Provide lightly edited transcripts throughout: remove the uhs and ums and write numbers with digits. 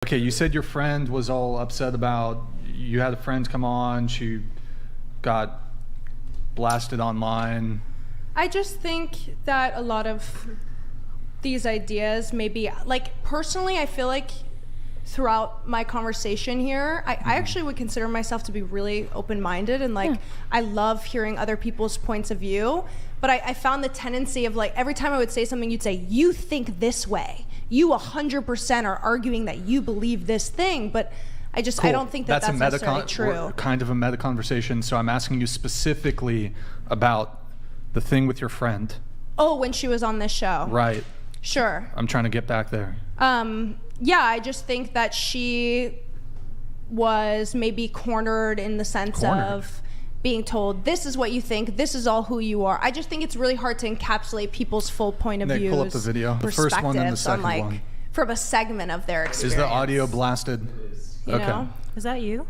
Okay, you said your friend was all upset about, you had a friend come on, she got blasted online. I just think that a lot of these ideas maybe, like personally, I feel like throughout my conversation here, I actually would consider myself to be really open-minded and like, I love hearing other people's points of view. But I found the tendency of like, every time I would say something, you'd say, you think this way. You 100% are arguing that you believe this thing. But I just, I don't think that that's necessarily true. Kind of a meta conversation. So I'm asking you specifically about the thing with your friend. Oh, when she was on this show. Right. Sure. I'm trying to get back there. Yeah, I just think that she was maybe cornered in the sense of being told, this is what you think, this is all who you are. I just think it's really hard to encapsulate people's full point of view. Pull up the video. The first one and the second one. From a segment of their experience. Is the audio blasted? You know? Is that you?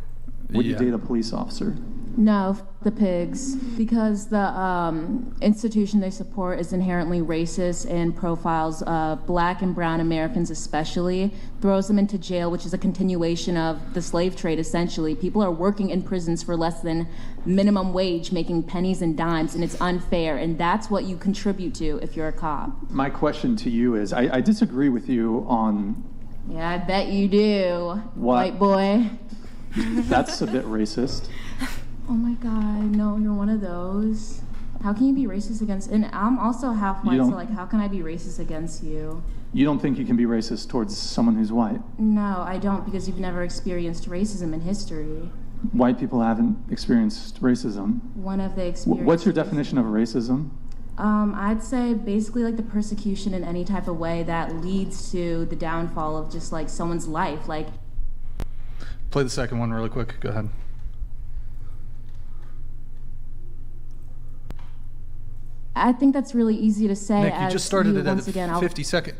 Would you date a police officer? No, the pigs, because the institution they support is inherently racist and profiles black and brown Americans especially, throws them into jail, which is a continuation of the slave trade essentially. People are working in prisons for less than minimum wage, making pennies and dimes, and it's unfair, and that's what you contribute to if you're a cop. My question to you is, I disagree with you on... Yeah, I bet you do, what? White boy. That's a bit racist. Oh my God, no, you're one of those. How can you be racist against, and I'm also half white, so like how can I be racist against you? You don't think you can be racist towards someone who's white? No, I don't, because you've never experienced racism in history. White people haven't experienced racism. One of the experiences. What's your definition of racism? I'd say basically like the persecution in any type of way that leads to the downfall of just like someone's life. Like, play the second one really quick. Go ahead. I think that's really easy to say. Nick, you just started it at 50 seconds.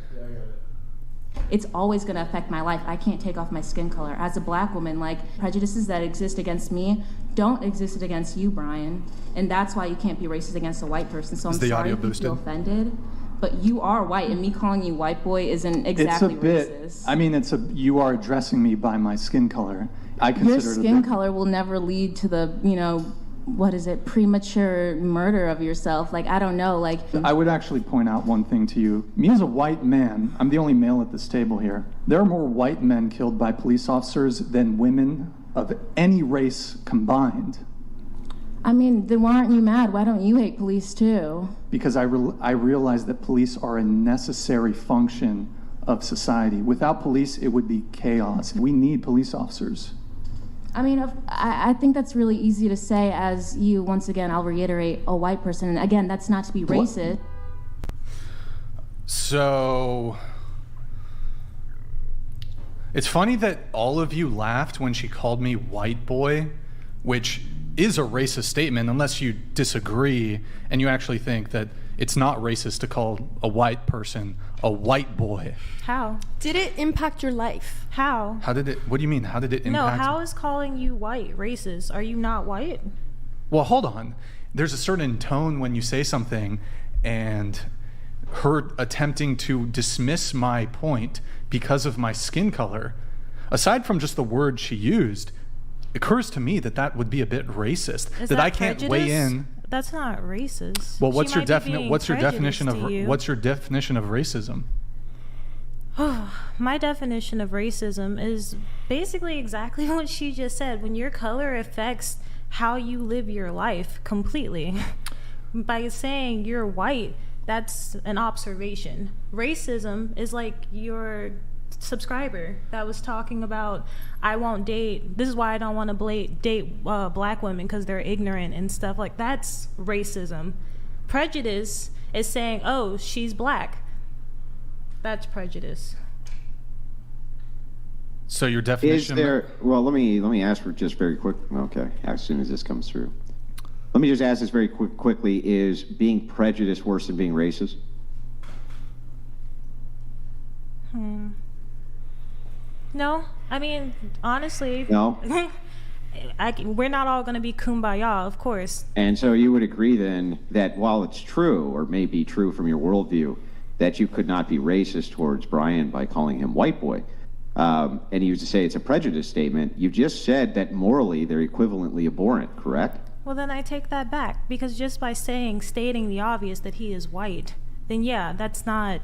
It's always going to affect my life. I can't take off my skin color. As a black woman, like prejudices that exist against me don't exist against you, Brian. And that's why you can't be racist against a white person. So I'm sorry if you feel offended. But you are white, and me calling you white boy isn't exactly racist. I mean, you are addressing me by my skin color. I consider your skin color will never lead to the, you know, what is it, premature murder of yourself. Like, I don't know, like... I would actually point out one thing to you. Me as a white man, I'm the only male at this table here. There are more white men killed by police officers than women of any race combined. I mean, then why aren't you mad? Why don't you hate police too? Because I realize that police are a necessary function of society. Without police, it would be chaos. We need police officers. I mean, I think that's really easy to say as you, once again, I'll reiterate, a white person. And again, that's not to be racist. So, it's funny that all of you laughed when she called me white boy, which is a racist statement unless you disagree and you actually think that it's not racist to call a white person a white boy. How? Did it impact your life? How? How did it, what do you mean, how did it impact? No, how is calling you white racist? Are you not white? Well, hold on. There's a certain tone when you say something, and her attempting to dismiss my point because of my skin color, aside from just the word she used, it occurs to me that that would be a bit racist. Is that I can't prejudice? weigh in. That's not racist. Well, what's your definition of racism? My definition of racism is basically exactly what she just said. When your color affects how you live your life completely. By saying you're white, that's an observation. Racism is like your subscriber that was talking about, I won't date, this is why I don't want to date black women because they're ignorant and stuff. Like, that's racism. Prejudice is saying, oh, she's black. That's prejudice. So your definition... Is there... Well, let me ask for just very quick... Okay, as soon as this comes through. Let me just ask this very quickly. Is being prejudiced worse than being racist? No. I mean, honestly... No? We're not all going to be kumbaya, of course. And so you would agree then that while it's true, or may be true from your worldview, that you could not be racist towards Brian by calling him white boy, and you say it's a prejudice statement, you just said that morally they're equivalently abhorrent, correct? Well, then I take that back, because just by stating the obvious that he is white, then yeah, that's not.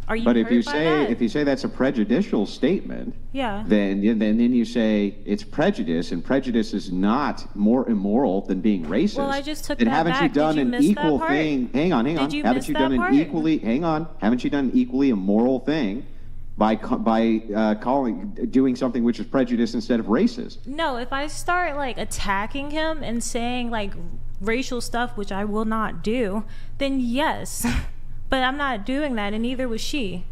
Are you? But hurt by that? if you say that's a prejudicial statement, Yeah. then you say it's prejudice, and prejudice is not more immoral than being racist. Well, I just took then that haven't back. you done Did you an miss that equal part? thing? Hang on. Did you haven't miss you that done part? an equally? Hang on. Haven't you done an equally immoral thing by doing something which is prejudice instead of racist? No, if I start like attacking him and saying like racial stuff, which I will not do, then yes. But I'm not doing that, and neither was she.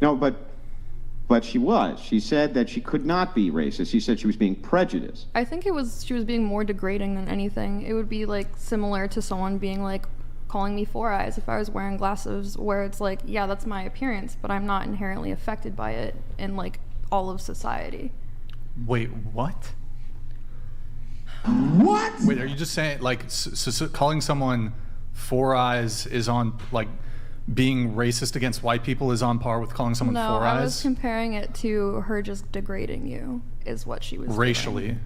No, but she was. She said that she could not be racist. She said she was being prejudiced. I think she was being more degrading than anything. It would be like similar to someone being like calling me Four Eyes if I was wearing glasses, where it's like, yeah, that's my appearance, but I'm not inherently affected by it in like all of society. Wait, what? What? Wait, are you just saying like so calling someone Four Eyes is on like being racist against white people is on par with calling someone No, Four I was Eyes? comparing it to her just degrading you, is what she was Racially. doing.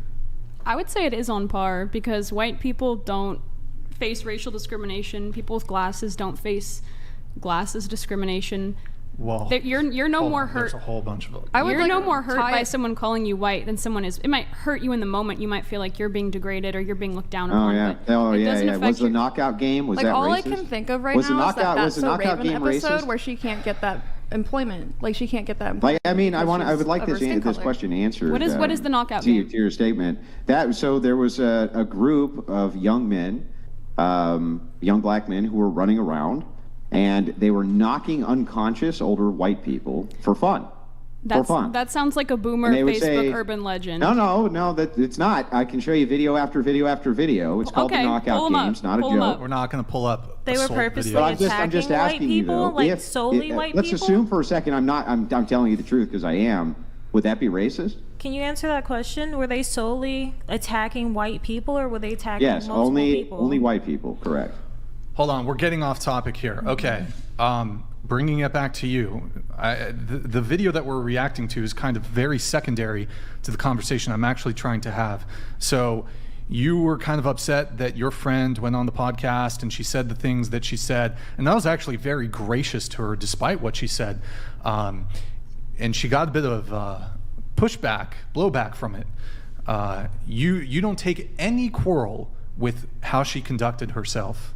I would say it is on par, because white people don't face racial discrimination. People with glasses don't face glasses discrimination. Well, You're no hold more on, hurt. There's a whole bunch of them. I would You're like no more hurt tie by it- someone calling you white than someone is. It might hurt you in the moment. You might feel like you're being degraded or you're being looked down Oh upon. yeah. But Oh it yeah. doesn't Yeah. affect Was the your- knockout game? Was Like that all racist? I can think of right Was the now is knockout- that was That's the So knockout Raven game episode racist? where she can't get that employment. Like she can't get that Like, employment. I mean, I because would like she's of her this skin color. question answered. What is the knockout to, game? to your statement? So there was a group of young men, young black men who were running around, and they were knocking unconscious older white people for fun. For fun. That sounds like a boomer And they would Facebook say- urban legend. No, that it's not. I can show you video after video after video. It's called Okay, the pull knockout 'em up, games, not a pull 'em joke. up. We're not going to pull up. They were assault purposely videos. But I'm just attacking white asking you people, though. like solely white let's people? assume for a second I'm telling you the truth because I am. Would that be racist? Can you answer that question? Were they solely attacking white people, or were they attacking Yes, multiple people? only white people. Correct. Hold on, we're getting off topic here. Okay, bringing it back to you. The video that we're reacting to is kind of very secondary to the conversation I'm actually trying to have. So you were kind of upset that your friend went on the podcast and she said the things that she said, and that was actually very gracious to her despite what she said. And she got a bit of blowback from it. You don't take any quarrel with how she conducted herself.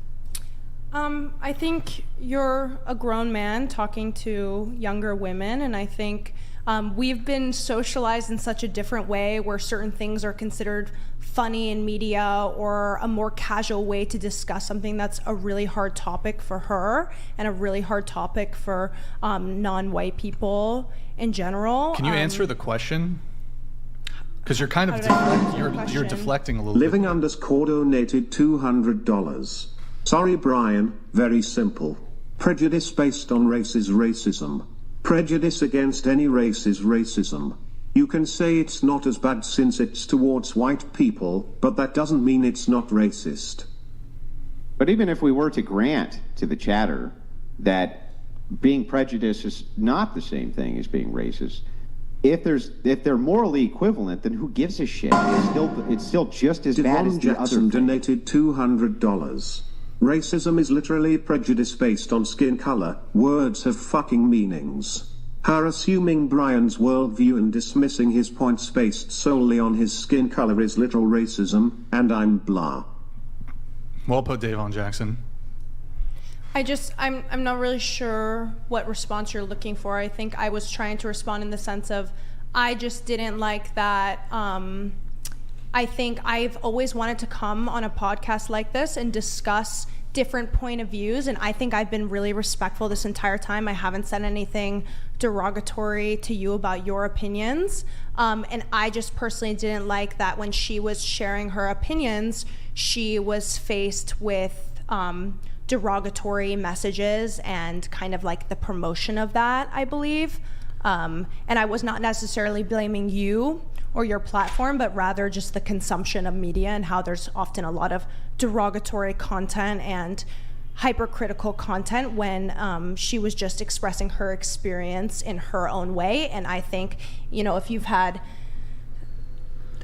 I think you're a grown man talking to younger women, and I think we've been socialized in such a different way where certain things are considered funny in media or a more casual way to discuss something that's a really hard topic for her and a really hard topic for non-white people in general. Can you answer the question? Because you're kind of you're question? deflecting a little Living bit. underscore donated $200. Sorry, Brian. Very simple. Prejudice based on race is racism. Prejudice against any race is racism. You can say it's not as bad since it's towards white people, but that doesn't mean it's not racist. But even if we were to grant to the chatter that being prejudiced is not the same thing as being racist, if they're morally equivalent, then who gives a shit? It's still just as bad as Devon the other Jackson thing. donated $200. Racism is literally prejudice based on skin color. Words have fucking meanings. Her assuming Brian's worldview and dismissing his points based solely on his skin color is literal racism, and I'm blah. Well put, Davon Jackson. I'm not really sure what response you're looking for. I think I was trying to respond in the sense of I just didn't like that. I think I've always wanted to come on a podcast like this and discuss different point of views, and I think I've been really respectful this entire time. I haven't said anything derogatory to you about your opinions, and I just personally didn't like that when she was sharing her opinions, she was faced with derogatory messages and kind of like the promotion of that, I believe. And I was not necessarily blaming you or your platform, but rather just the consumption of media and how there's often a lot of derogatory content and hypercritical content when she was just expressing her experience in her own way. And I think, you know, if you've had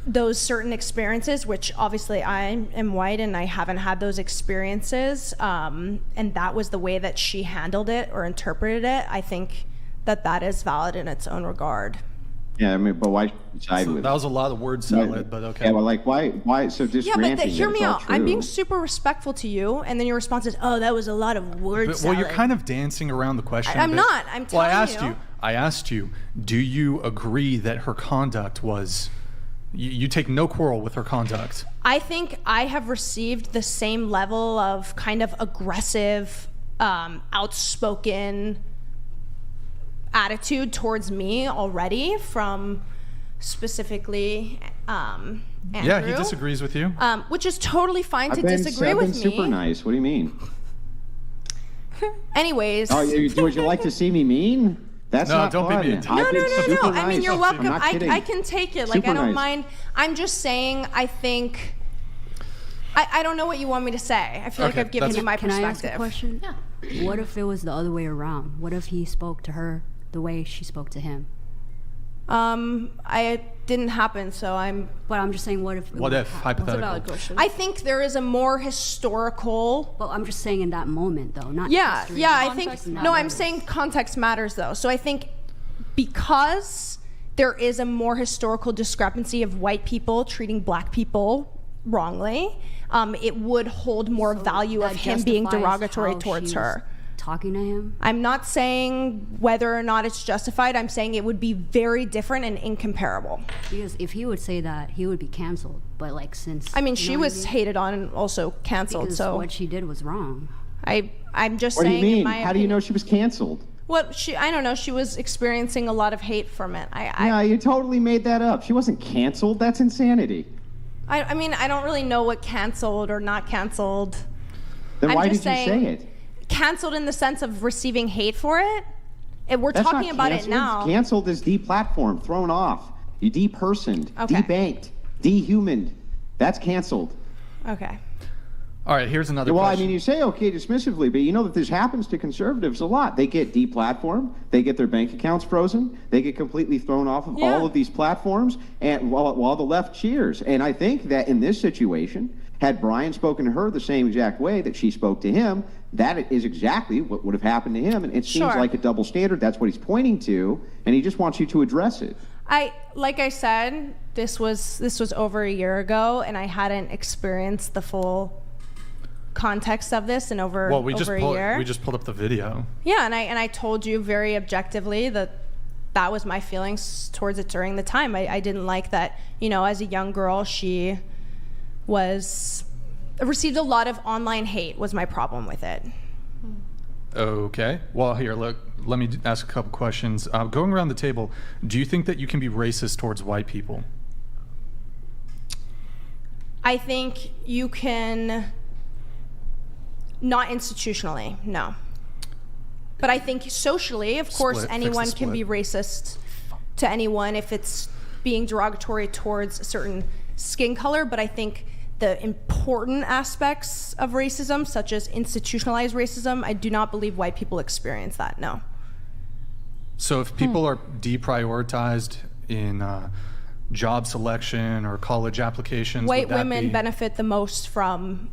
those certain experiences, which obviously I am white and I haven't had those experiences, and that was the way that she handled it or interpreted it, I think that is valid in its own regard. Yeah, I mean, but why side So with that was a lot of word salad, but okay. Yeah, well, like, why so just Yeah, but ranting hear that me it's all out. I'm being true? super respectful to you, and then your response is, "Oh, that was a lot of word salad." Well, you're kind of dancing around the question. I'm a bit. not. I'm Well, I telling asked you, do you agree that her conduct was, you take no quarrel with her conduct? I think I have received the same level of kind of aggressive, outspoken attitude towards me already from specifically Andrew. Yeah, he disagrees with you. Which is totally fine to I've disagree been with me. super nice. What do you mean? Anyways. Oh, would you like to see me mean? That's No, not don't be fun. mean to I've me. been No. super I mean, nice. you're I'm welcome. not kidding. I can take it. Like, Super I don't nice. mind. I'm just saying, I think, I don't know what you want me to say. I feel like Okay, I've given that's- you my Can I ask perspective. a question? Yeah. What if it was the other way around? What if he spoke to her the way she spoke to him? I didn't happen, so But I'm just saying, what if? What if, That's a hypothetical? valid question. I think there is a more historical. Well, I'm just saying in that moment, though, not Yeah, history. yeah. I think Context no. I'm matters. saying context matters, though. So I think because there is a more historical discrepancy of white people treating black people wrongly, it would hold more value of That him being justifies derogatory how towards she her. was talking to him. I'm not saying whether or not it's justified. I'm saying it would be very different and incomparable. Because if he would say that, he would be canceled. But like since I mean, you she know what was I mean? hated on and also canceled. Because So what she did was wrong. I'm just What do saying. you mean? In my How do you opinion, know she was canceled? What I don't know. She was experiencing a lot of hate from it. Yeah, you totally made that up. She wasn't canceled. That's insanity. I mean, I don't really know what canceled or not canceled. Then I'm why did just you saying- say it? Canceled in the sense of receiving hate for it. We're That's talking not about canceled. it now. Canceled is deplatformed, thrown off. You depersoned, Okay. debanked, dehumaned. That's canceled. Okay. All right, here's another Well, I question. mean, you say okay dismissively, but you know that this happens to conservatives a lot. They get deplatformed, they get their bank accounts frozen, they get completely thrown off of Yeah. all of these platforms, and while the left cheers. And I think that in this situation, had Brian spoken to her the same exact way that she spoke to him, that is exactly what would have happened to him. And it seems Sure. like a double standard. That's what he's pointing to, and he just wants you to address it. Like I said, this was over a year ago, and I hadn't experienced the full context of this in over well, we just a year. pulled up the video. Yeah, and I told you very objectively that was my feelings towards it during the time. I didn't like that, you know, as a young girl, she received a lot of online hate was my problem with it. Okay. Well, here, look, let me ask a couple questions. Going around the table, do you think that you can be racist towards white people? I think you can, not institutionally, no. But I think socially, of course, Split, fix the anyone can be split. racist to anyone if it's being derogatory towards a certain skin color. But I think the important aspects of racism, such as institutionalized racism, I do not believe white people experience that, no. So if people are deprioritized in job selection or college applications, White would that women be- benefit the most from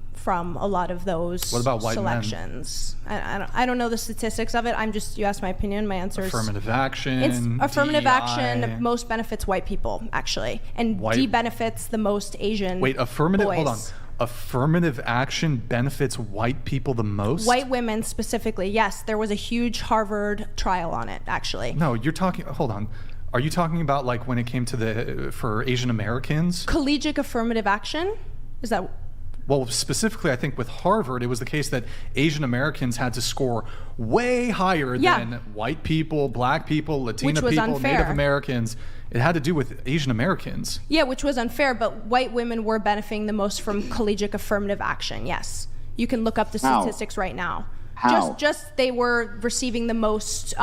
a lot of those What about white men? selections. I don't know the statistics of it. You asked my opinion. My answer is affirmative action, affirmative DEI. action most benefits white people, actually, and White- de-benefits the most Asian Wait, affirmative. boys. Hold on. Affirmative action benefits white people the most. White women specifically, yes. There was a huge Harvard trial on it, actually. No, you're talking. Hold on. Are you talking about like when it came to for Asian Americans? Collegiate affirmative action? Is that... Well, specifically, I think with Harvard, it was the case that Asian Americans had to score way higher Yeah. than white people, black people, Latina Which was people, unfair. Native Americans. It had to do with Asian Americans. Yeah, which was unfair, but white women were benefiting the most from collegiate affirmative action, yes. You can look up the How? statistics right now. How? Just they were receiving the most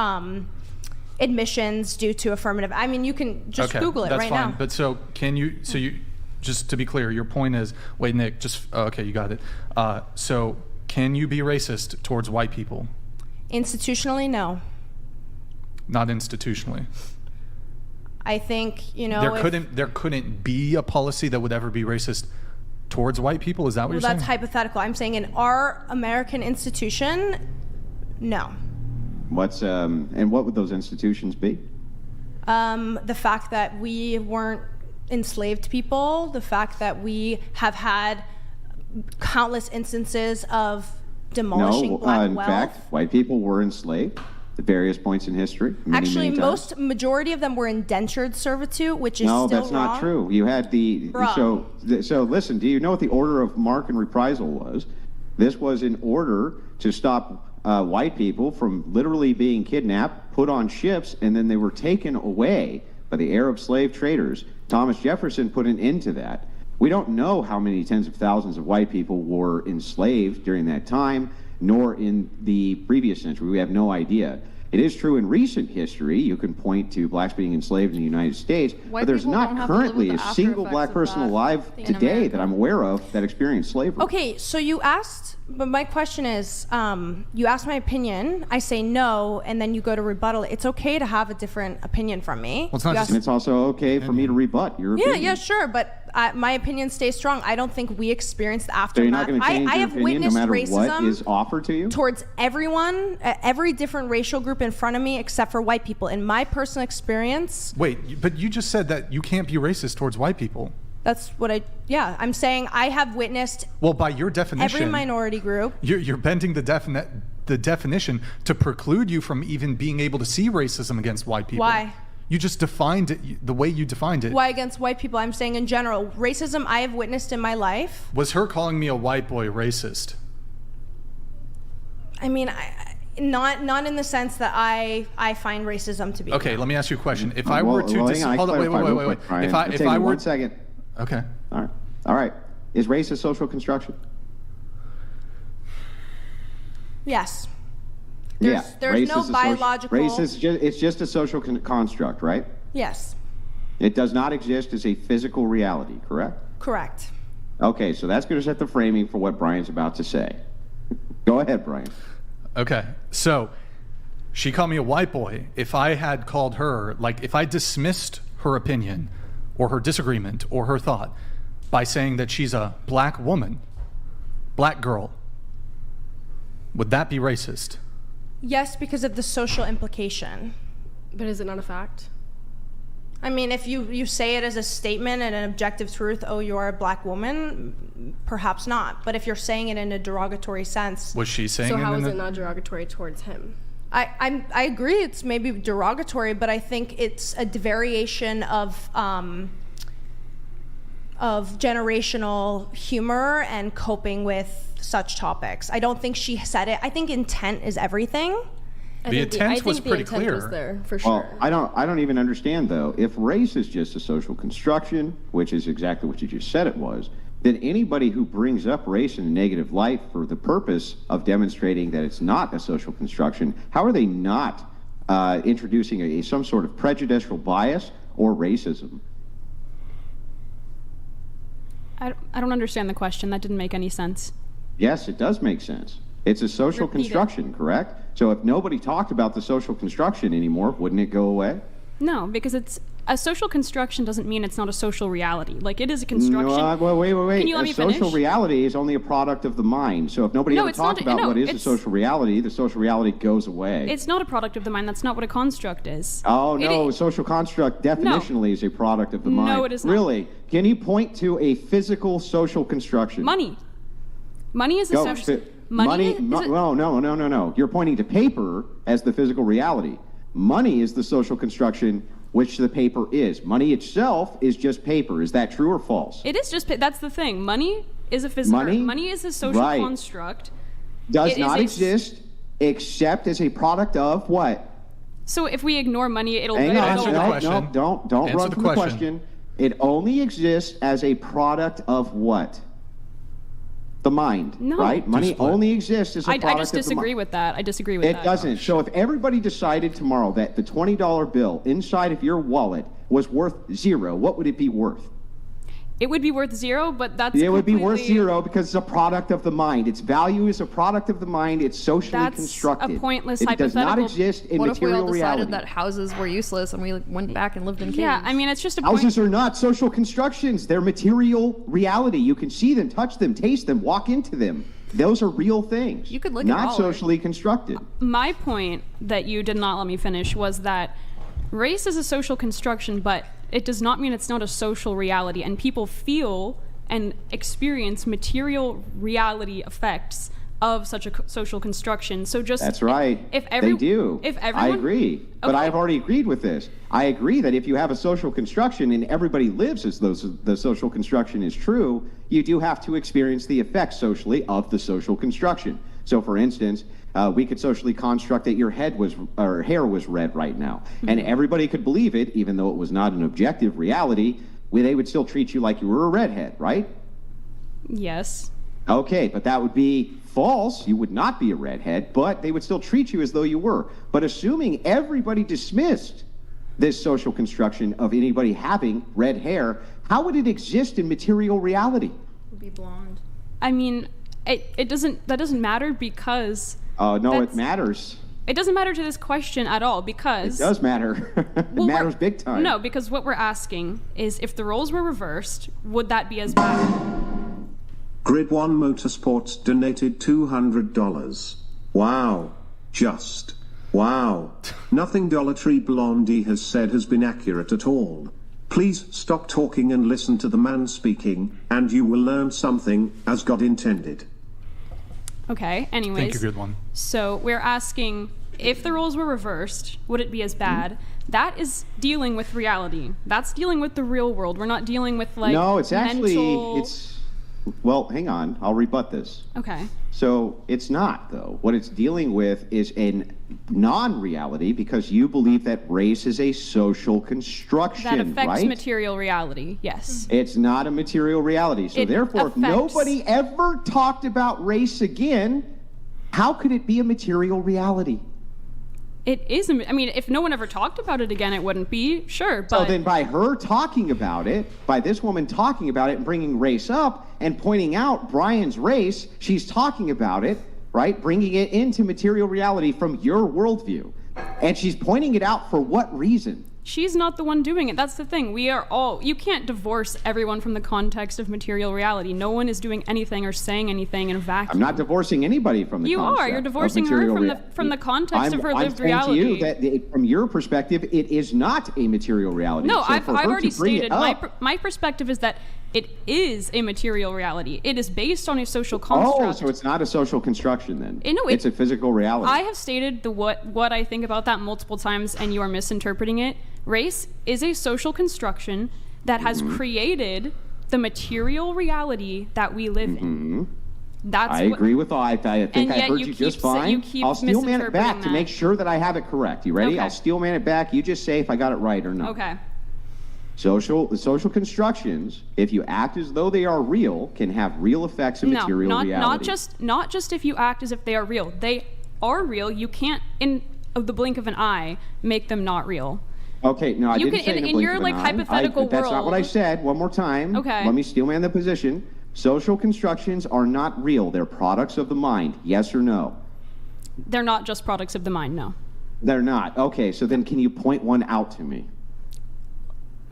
admissions due to affirmative. I mean, you can just Google it that's right fine. now. But so can you? So you just to be clear, your point is. Wait, Nick. Just okay. You got it. So Can you be racist towards white people? Institutionally, no. Not institutionally. I think, you know, There couldn't be a policy that would ever be racist towards white people. Is that what well, you're saying? that's hypothetical. I'm saying in our American institution, no. And what would those institutions be? The fact that we weren't enslaved people, the fact that we have had countless instances of demolishing black in wealth. fact, white people were enslaved at various points in history. Actually, many times. majority of them were indentured servitude, which is No, still that's wrong. not true. You had so listen, do you know what the order of mark and reprisal was? This was in order to stop white people from literally being kidnapped, put on ships, and then they were taken away by the Arab slave traders. Thomas Jefferson put an end to that. We don't know how many tens of thousands of white people were enslaved during that time, nor in the previous century. We have no idea. It is true in recent history, you can point to blacks being enslaved in the United States, but there's people don't not have to live currently with a the single after black effects of person that alive in today America. that I'm aware of that experienced slavery. Okay, so you asked, but my question is, you asked my opinion, I say no, and then you go to rebuttal. It's okay to have a different opinion from me. Well, it's not You just- And it's also okay for me to rebut your opinion. Yeah, sure, but my opinion stays strong. I don't think we experienced the So you're aftermath. not going to change I your have opinion no witnessed matter racism what is offered to you? towards everyone, every different racial group in front of me, except for white people. In my personal experience, Wait, but you just said that you can't be racist towards white people. that's what I'm saying I have witnessed Well, by your definition, every minority group. you're bending the definition to preclude you from even being able to see racism against white people. Why? You just defined it the way you defined it. Why against white people? I'm saying in general, racism I have witnessed in my life. Was her calling me a white boy racist? I mean, not in the sense that I find racism to be. Okay, let me ask you a question. If I were to hang on, hold on, wait. clarify, Brian. If Take I me were 1 second. Okay. All right. Is race a social construction? Yes. Race There's no is a biological. Race is it's just a social construct, right? Yes. It does not exist as a physical reality, correct? Correct. Okay, so that's going to set the framing for what Brian's about to say. Go ahead, Brian. Okay. So she called me a white boy. If I had called her, like if I dismissed her opinion or her disagreement or her thought by saying that she's a black woman, black girl, would that be racist? Yes, because of the social implication. But is it not a fact? I mean, if you say it as a statement and an objective truth, oh, you're a black woman, perhaps not. But if you're saying it in a derogatory sense, Was she saying So how it is in it a- not derogatory towards him? I agree it's maybe derogatory, but I think it's a variation of generational humor and coping with such topics. I don't think she said it. I think intent is everything. The intent was pretty clear. Was there for sure. Well, I don't even understand though. If race is just a social construction, which is exactly what you just said it was, then anybody who brings up race in a negative light for the purpose of demonstrating that it's not a social construction, how are they not introducing some sort of prejudicial bias or racism? I don't understand the question. That didn't make any sense. Yes, it does make sense. It's a social Repeat it. construction, correct? So if nobody talked about the social construction anymore, wouldn't it go away? No, because it's a social construction doesn't mean it's not a social reality. Like it is a construction. No, wait. Can you let A me social finish? reality is only a product of the mind. So if nobody No, ever it's talked not- about no, what is a it's- social reality, the social reality goes away. It's not a product of the mind. That's not what a construct is. Oh, It no, is- social construct definitionally is a product of the mind. No, it is not. Really? Can you point to a physical social construction? Money. Money is a Go, social. money is a- no. You're pointing to paper as the physical reality. Money is the social construction which the paper is. Money itself is just paper. Is that true or false? It is just. That's the thing. Money is a physical. Money? is a social Right. construct. Does It is not a- exist except as a product of what? So if we ignore money, it'll. Hang on, Answer the no, question. don't Answer run the from the question. question. It only exists as a product of what? The mind, No. right? Money split. only exists as a product I just of the disagree mind. with that. I disagree with that. It doesn't. So if everybody decided tomorrow that the $20 bill inside of your wallet was worth zero, what would it be worth? It would be worth 0, but that's It would be worth completely- 0 because it's a product of the mind. Its value is a product of the mind. It's socially That's constructed. a pointless It does not hypothetical. exist in What if we material all decided reality. that houses were useless and we went back and lived in caves? Yeah, I mean, it's just a Houses point. are not social constructions. They're material reality. You can see them, touch them, taste them, walk into them. Those are real things. You could lick a not dollar. socially constructed. My point that you did not let me finish was that race is a social construction, but it does not mean it's not a social reality, and people feel and experience material reality effects of such a social construction. So just That's right. They do. If everyone, I agree. But Okay. I've already agreed with this. I agree that if you have a social construction and everybody lives as though the social construction is true, you do have to experience the effects socially of the social construction. So for instance, we could socially construct that your hair was red right now. And everybody could believe it, even though it was not an objective reality. They would still treat you like you were a redhead, right? Yes. Okay, but that would be false. You would not be a redhead, but they would still treat you as though you were. But assuming everybody dismissed this social construction of anybody having red hair, how would it exist in material reality? Would be blonde. I mean, that doesn't matter because No, That's- it matters. it doesn't matter to this question at all because It does matter. It Well, matters big time. No, because what we're asking is if the roles were reversed, would that be as bad? Grid 1 Motorsports donated $200. Wow. Just. Wow. Nothing Dollar Tree Blondie has said has been accurate at all. Please stop talking and listen to the man speaking, and you will learn something, as God intended. Okay, anyways. Thank you, good one. So we're asking if the roles were reversed, would it be as bad? That is dealing with reality. That's dealing with the real world. We're not dealing with like No, it's actually, mental... well, hang on. I'll rebut this. Okay. So it's not, though. What it's dealing with is a non-reality because you believe that race is a social construction, That affects right? material reality, yes. It's not a material reality. So It therefore, if affects- nobody ever talked about race again, how could it be a material reality? It is, I mean, if no one ever talked about it again, it wouldn't be, sure, So but... then by her talking about it, by this woman talking about it and bringing race up and pointing out Brian's race, she's talking about it, right? Bringing it into material reality from your worldview. And she's pointing it out for what reason? She's not the one doing it. That's the thing. We are all... You can't divorce everyone from the context of material reality. No one is doing anything or saying anything in a vacuum. I'm not divorcing anybody from the You concept are. You're of divorcing her material from the context of her lived I'm reality. saying to you that from your perspective, it is not a material reality. No, So I've for her already to bring it stated up- my perspective is that it is a material reality. It is based on a social construct. Oh, so it's not a social construction then? No, it's a physical reality. I have stated what I think about that multiple times, and you are misinterpreting it. Race is a social construction that has created the material reality that we live in. That's I agree with all. I think And I yet heard you you keep just sa- fine. you keep I'll steel man it back misinterpreting to that. make sure that I have it correct. You ready? Okay. I'll steel man it back. You just say if I got it right or not. Okay. The social constructions, if you act as though they are real, can have real effects in material reality. Not just if you act as if they are real. They are real. You can't, in the blink of an eye, make them not real. Okay, no, I You didn't can- say in a blink your, of an like, eye. hypothetical That's not what I world- said. One more time. Okay. Let me steel man the position. Social constructions are not real. They're products of the mind. Yes or no? They're not just products of the mind, no. They're not. Okay, so then can you point one out to me?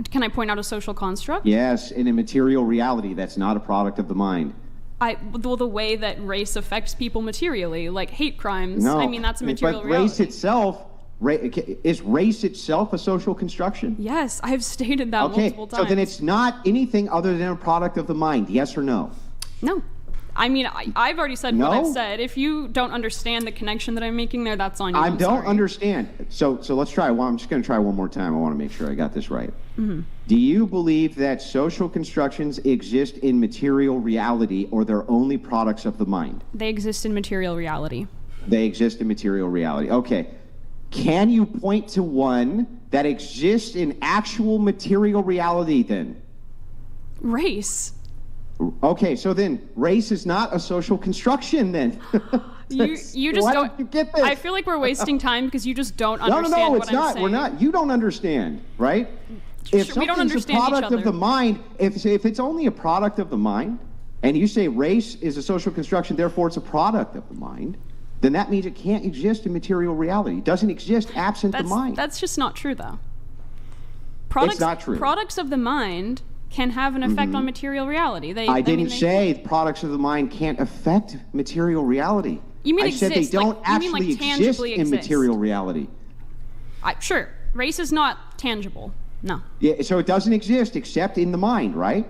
Can I point out a social construct? Yes, in a material reality that's not a product of the mind. Well, the way that race affects people materially, like hate crimes. No. I mean, that's a material but reality. race itself, is race itself a social construction? Yes, I've stated that Okay, multiple times. so then it's not anything other than a product of the mind. Yes or no? No. I mean, I've already said what No? I've said. If you don't understand the connection that I'm making there, that's on you. I I'm don't sorry. understand. So let's try. I'm just going to try one more time. I want to make sure I got this right. Mm-hmm. Do you believe that social constructions exist in material reality, or they're only products of the mind? They exist in material reality. They exist in material reality. Okay. Can you point to one that exists in actual material reality then? Race. Okay, so then race is not a social construction then. You just Why don't you get this? I feel like we're wasting time because you just don't No, understand no, what it's I'm not. saying. We're not. You don't understand, right? If we don't something's a understand each product of other. the mind, if it's only a product of the mind, and you say race is a social construction, therefore it's a product of the mind, then that means it can't exist in material reality. It doesn't exist absent the mind. That's just not true, though. It's not true. Products of the mind can have an effect on material reality. I didn't say products of the mind can't affect material reality. You mean I said they exist, don't like- you mean, like, actually exist tangibly in exist. material reality. Sure, race is not tangible. No. Yeah, so it doesn't exist except in the mind, right?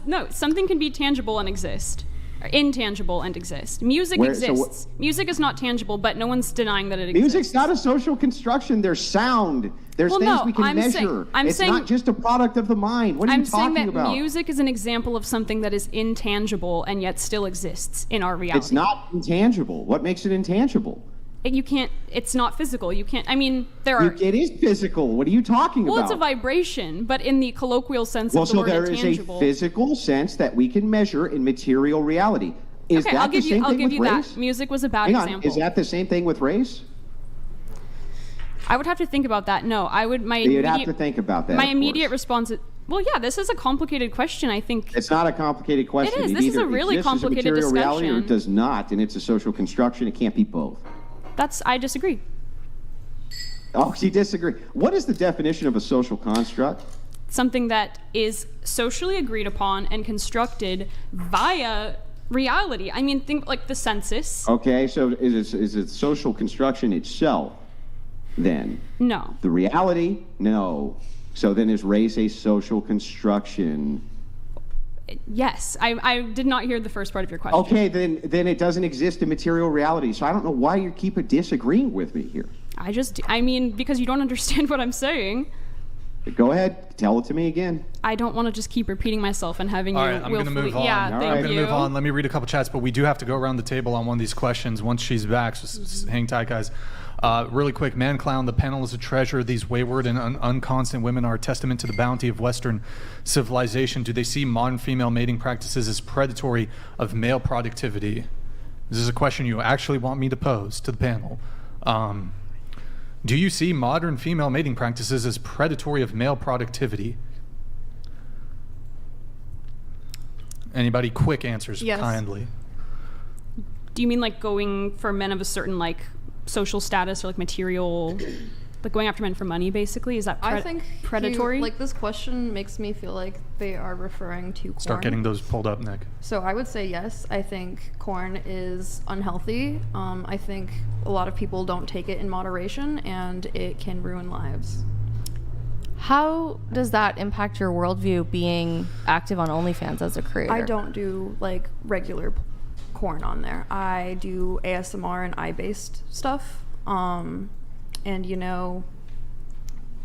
No, something can be tangible and exist. Or intangible and exist. Music exists. Music is not tangible, but no one's denying that it exists. Music's not a social construction. There's sound. There's things we can measure. It's not just a product of the mind. What are you talking saying that about? music is an example of something that is intangible and yet still exists in our reality. It's not intangible. What makes it intangible? You can't. It's not physical. You can't. I mean, there are. It is physical. What are you talking about? Well, it's a vibration, but in the colloquial sense of the so word there is a intangible. physical sense that we can measure in material reality. Is Okay, that I'll the give you. same I'll thing give with you race? that. Music was a bad Hang on. example. Is that the same thing with race? I would have to think about that. No, I would. You'd have to think about that. My of immediate course. response is, well, yeah, this is a complicated question. I think It's not a complicated question. It is. It This is either a really exists as complicated material reality or it discussion. does not, and it's a social construction. It can't be both. I disagree. Oh, you disagree. What is the definition of a social construct? Something that is socially agreed upon and constructed via reality. I mean, think like the census. Okay, so is it social construction itself then? No. The reality? No. So then is race a social construction? Yes. I did not hear the first part of your question. Okay, then it doesn't exist in material reality. So I don't know why you keep disagreeing with me here. I mean, because you don't understand what I'm saying. Go ahead, tell it to me again. I don't want to just keep repeating myself and having All you right, I'm going to willfully. move on. Yeah, I'm thank going to you. move on. Let me read a couple chats, but we do have to go around the table on one of these questions once she's back. So hang tight, guys. Really quick, Man Clown, the panel is a treasure. These wayward and unconstant women are a testament to the bounty of Western civilization. Do they see modern female mating practices as predatory of male productivity? This is a question you actually want me to pose to the panel. Do you see modern female mating practices as predatory of male productivity? Anybody? Quick answers, Yes. kindly. Do you mean like going for men of a certain like social status or like material, like going after men for money, basically? Is that I think predatory? like this question makes me feel like they are referring to corn. Start getting those pulled up, Nick. So I would say yes. I think corn is unhealthy. I think a lot of people don't take it in moderation, and it can ruin lives. How does that impact your worldview being active on OnlyFans as a creator? I don't do like regular corn on there. I do ASMR and eye-based stuff. And you know,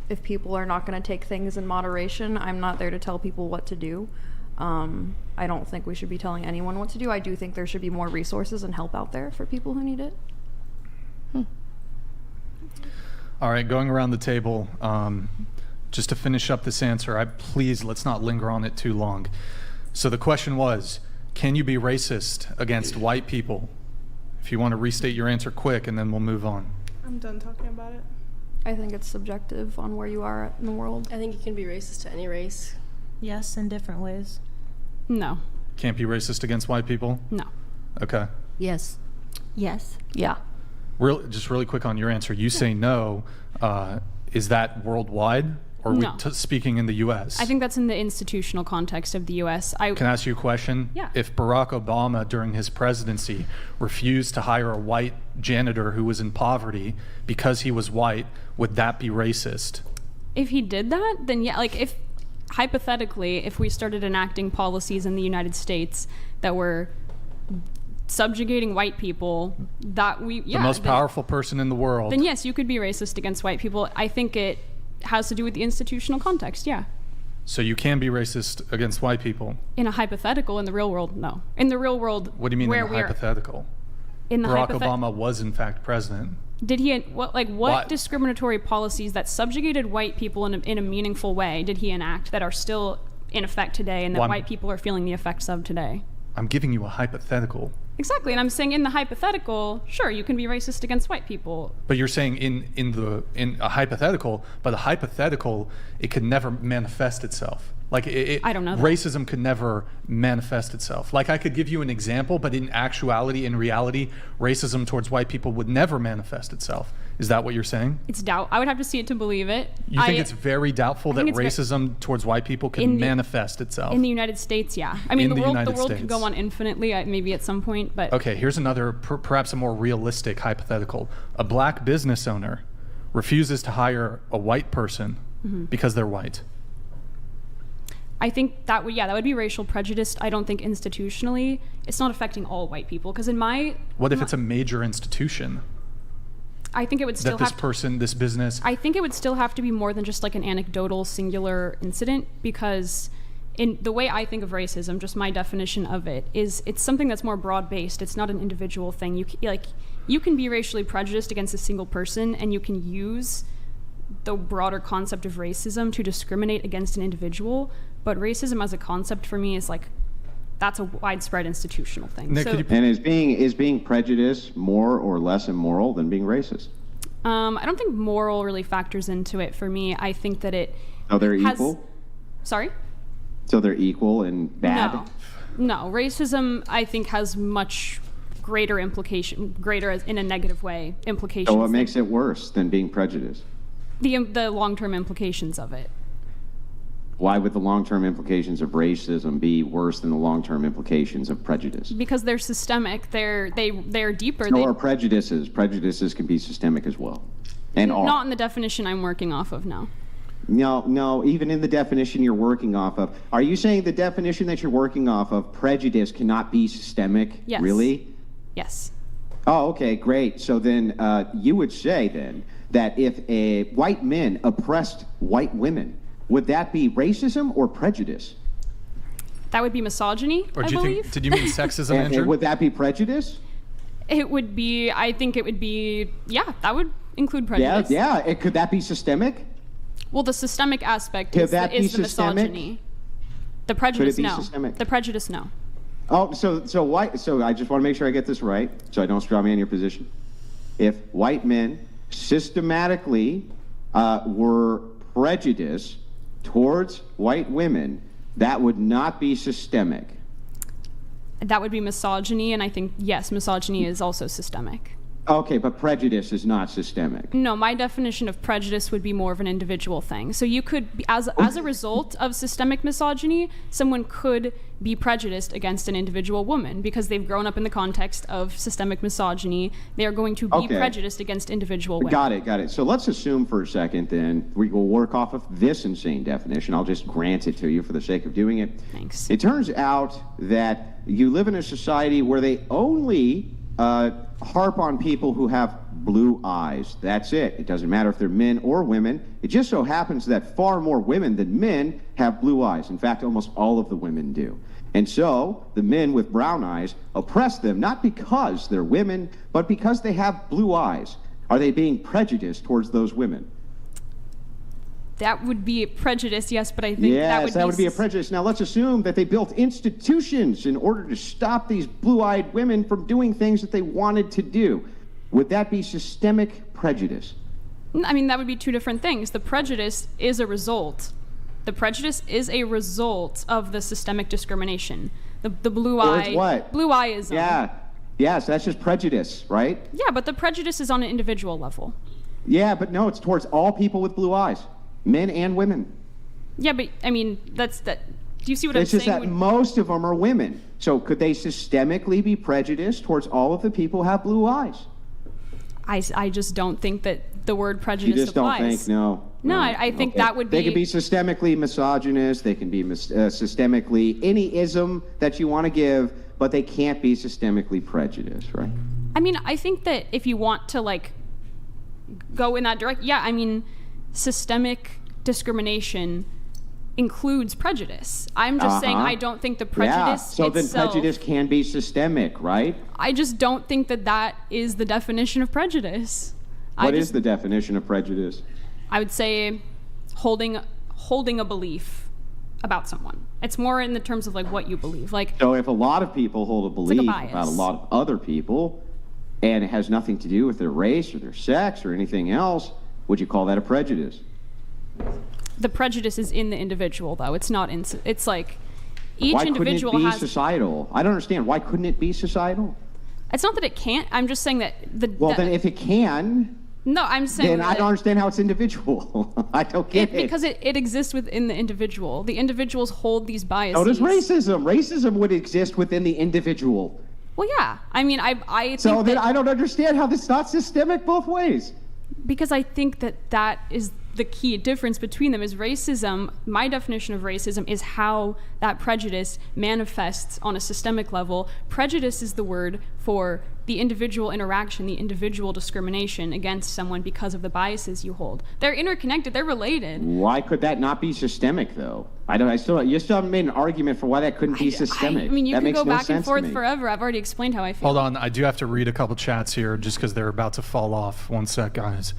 if people are not going to take things in moderation, I'm not there to tell people what to do. I don't think we should be telling anyone what to do. I do think there should be more resources and help out there for people who need it. All right, going around the table, just to finish up this answer, please let's not linger on it too long. So the question was, can you be racist against white people? If you want to restate your answer quick, and then we'll move on. I'm done talking about it. I think it's subjective on where you are in the world. I think you can be racist to any race. Yes, in different ways. No. Can't be racist against white people? No. Okay. Yes. Yes. Yeah. Just really quick on your answer. You say no. Is that worldwide? Or are No. we speaking in the U.S.? I think that's in the institutional context of the U.S. Can I ask you a question? Yeah. If Barack Obama, during his presidency, refused to hire a white janitor who was in poverty because he was white, would that be racist? If he did that, then yeah, like if hypothetically, if we started enacting policies in the United States that were subjugating white people, that we, yeah. The most powerful person in the world. Then yes, you could be racist against white people. I think it has to do with the institutional context, yeah. So you can be racist against white people? In a hypothetical, in the real world, no. In the real world, What do you mean where in a we are- hypothetical? In the Barack hypothet- Obama was in fact president. Did he, what What? discriminatory policies that subjugated white people in a meaningful way did he enact that are still in effect today and that Well, white people are feeling the effects of today? I'm giving you a hypothetical. Exactly, and I'm saying in the hypothetical, sure, you can be racist against white people. But you're saying in a hypothetical, but a hypothetical, it could never manifest itself. Like I don't know that. Racism could never manifest itself. Like I could give you an example, but in actuality, in reality, racism towards white people would never manifest itself. Is that what you're saying? It's doubt. I would have to see it to believe it. You think it's very doubtful that racism towards white people can manifest itself? In the United States, yeah. I mean, the world could go States. on infinitely, maybe at some point, but... Okay, here's another, perhaps a more realistic hypothetical. A black business owner refuses to hire a white person because they're white. I think that would be racial prejudice. I don't think institutionally it's not affecting all white people, because What if it's a major institution? I think it would still this business. I think it would still have to be more than just like an anecdotal singular incident, because in the way I think of racism, just my definition of it is it's something that's more broad based. It's not an individual thing. You can be racially prejudiced against a single person, and you can use the broader concept of racism to discriminate against an individual, but racism as a concept for me is like, that's a widespread institutional thing. Nick, and is being prejudiced more or less immoral than being racist? I don't think moral really factors into it for me. I think that it they're equal? Sorry? So they're equal and bad? No, racism I think has much greater in a negative way implications. So what makes it worse than being prejudiced? The long-term implications of it. Why would the long-term implications of racism be worse than the long-term implications of prejudice? Because they're systemic. They're deeper. So are prejudices. Prejudices can be systemic as well. And not in the definition I'm working off of now. No, even in the definition you're working off of. Are you saying the definition that you're working off of, prejudice, cannot be systemic? Yes. Really? Yes. Oh, okay, great. So then you would say then that if white men oppressed white women, would that be racism or prejudice? That would be misogyny, or I believe. Did you mean sexism, Andrew? Would that be prejudice? It would be, I think it would be, that would include prejudice. Yeah. Could that be systemic? Well, the systemic aspect is the misogyny. The prejudice, no. Systemic? The prejudice, no. Oh, so I just want to make sure I get this right, so I don't straw man your position. If white men systematically were prejudiced towards white women, that would not be systemic. That would be misogyny, and I think, yes, misogyny is also systemic. Okay, but prejudice is not systemic. No, my definition of prejudice would be more of an individual thing. So you could, as a result of systemic misogyny, someone could be prejudiced against an individual woman because they've grown up in the context of systemic misogyny. They are going to be prejudiced against individual women. Got it. So let's assume for a second then, we will work off of this insane definition. I'll just grant it to you for the sake of doing it. Thanks. It turns out that you live in a society where they only harp on people who have blue eyes. That's it. It doesn't matter if they're men or women. It just so happens that far more women than men have blue eyes. In fact, almost all of the women do. And so the men with brown eyes oppress them, not because they're women, but because they have blue eyes. Are they being prejudiced towards those women? That would be a prejudice, yes, but I think that would be a prejudice. Now let's assume that they built institutions in order to stop these blue-eyed women from doing things that they wanted to do. Would that be systemic prejudice? I mean, that would be two different things. The prejudice is a result. The prejudice is a result of the systemic discrimination. The blue eye. What? Blue eye-ism. Yeah, so that's just prejudice, right? Yeah, but the prejudice is on an individual level. Yeah, but no, it's towards all people with blue eyes. Men and women. Yeah, but I mean, do you see what I'm saying? It's just that most of them are women. So could they systemically be prejudiced towards all of the people who have blue eyes? I just don't think that the word prejudice applies. You just applies. don't think? No. No, I think that would be... They can be systemically misogynist. They can be systemically any ism that you want to give, but they can't be systemically prejudiced, right? I mean, I think that if you want to, go in that direction, I mean... systemic discrimination includes prejudice. I'm just saying I don't think the prejudice so then prejudice can be systemic, right? I just don't think that is the definition of prejudice. What is the definition of prejudice? I would say holding a belief about someone. It's more in the terms of like what you believe. Like, So if a lot of people hold a like a belief bias. about a lot of other people, and it has nothing to do with their race or their sex or anything else, would you call that a prejudice? the prejudice is in the individual, though. It's not in. It's like each Why individual couldn't it be has. societal? I don't understand. Why couldn't it be societal? It's not that it can't. I'm just saying that the. Well, then if it can, No, I'm saying. then I don't understand how it's individual. I don't get it. Because it exists within the individual. The individuals hold these biases. So does racism. Racism would exist within the individual. Well, yeah. I mean, I think So then that- I don't understand how this is not systemic both ways. because I think that is the key difference between them is racism. My definition of racism is how that prejudice manifests on a systemic level. Prejudice is the word for the individual interaction, the individual discrimination against someone because of the biases you hold. They're interconnected, they're related. Why could that not be systemic, though? You still haven't made an argument for why that couldn't be systemic. I mean, you that can makes go no back and sense to forth me. forever. I've already explained how I feel. Hold on, I do have to read a couple chats here just because they're about to fall off. One sec, guys.